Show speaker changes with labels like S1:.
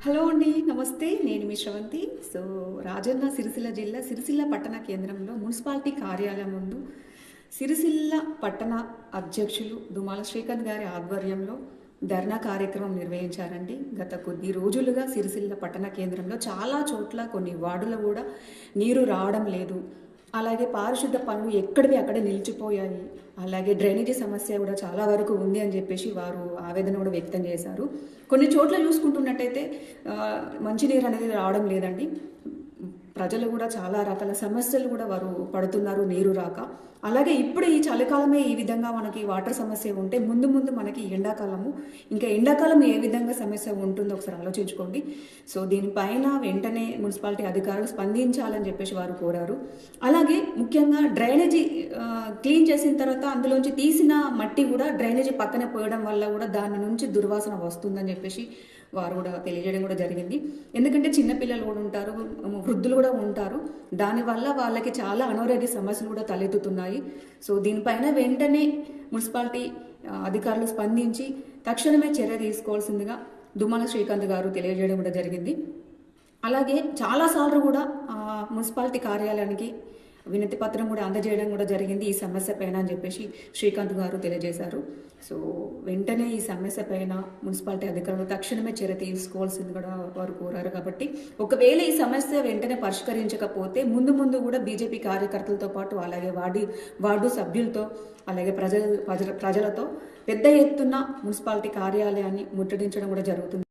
S1: Hello అండి. నమస్తే. నేను మీ శ్రవంతి. సో, రాజన్న సిరిసిల్ల జిల్లా సిరిసిల్ల పట్టణ కేంద్రంలో మున్సిపాలిటీ కార్యాలయం ముందు సిరిసిల్ల పట్టణ అధ్యక్షులు దుమాల శ్రీకాంత్ గారి ఆధ్వర్యంలో ధర్నా కార్యక్రమం నిర్వహించారండి. గత కొద్ది రోజులుగా సిరిసిల్ల పట్టణ కేంద్రంలో చాలా చోట్ల కొన్ని వార్డులో కూడా నీరు రావడం లేదు. అలాగే పారిశుద్ధ పనులు ఎక్కడివి అక్కడే నిలిచిపోయాయి. అలాగే డ్రైనేజీ సమస్య కూడా చాలా వరకు ఉంది అని చెప్పేసి వారు ఆవేదన కూడా వ్యక్తం చేశారు. కొన్ని చోట్ల చూసుకుంటున్నట్టయితే మంచినీరు అనేది రావడం లేదండి. ప్రజలు కూడా చాలా రకాల సమస్యలు కూడా వారు పడుతున్నారు నీరు రాక. అలాగే ఇప్పుడు ఈ చలికాలమే ఈ విధంగా మనకి వాటర్ సమస్య ఉంటే ముందు ముందు మనకి ఎండాకాలము, ఇంకా ఎండాకాలం ఏ విధంగా సమస్య ఉంటుందో ఒకసారి ఆలోచించుకోండి. సో దీనిపైన వెంటనే మున్సిపాలిటీ అధికారులు స్పందించాలని చెప్పేసి వారు కోరారు. అలాగే ముఖ్యంగా డ్రైనేజీ క్లీన్ చేసిన తర్వాత అందులోంచి తీసిన మట్టి కూడా డ్రైనేజీ పక్కనే పోయడం వల్ల కూడా దాని నుంచి దుర్వాసన వస్తుందని చెప్పేసి వారు కూడా తెలియజేయడం కూడా జరిగింది. ఎందుకంటే చిన్నపిల్లలు కూడా ఉంటారు, వృద్ధులు కూడా ఉంటారు. దానివల్ల వాళ్ళకి చాలా అనారోగ్య సమస్యలు కూడా తలెత్తుతున్నాయి. సో దీనిపైన వెంటనే మున్సిపాలిటీ అధికారులు స్పందించి తక్షణమే చర్య తీసుకోవాల్సిందిగా దుమ్మాల శ్రీకాంత్ గారు తెలియజేయడం కూడా జరిగింది. అలాగే చాలాసార్లు కూడా మున్సిపాలిటీ కార్యాలయానికి వినతి పత్రం కూడా అందజేయడం కూడా జరిగింది ఈ సమస్య పైన అని చెప్పేసి శ్రీకాంత్ గారు తెలియజేశారు. సో వెంటనే ఈ సమస్య పైన మున్సిపాలిటీ అధికారులు తక్షణమే చర్య తీసుకోవాల్సింది కూడా వారు కోరారు. కాబట్టి ఒకవేళ ఈ సమస్య వెంటనే పరిష్కరించకపోతే ముందు ముందు కూడా బీజేపీ కార్యకర్తలతో పాటు అలాగే వార్డు సభ్యులతో అలాగే ప్రజలతో పెద్ద ఎత్తున మున్సిపాలిటీ కార్యాలయాన్ని ముట్టడించడం కూడా జరుగుతుంది.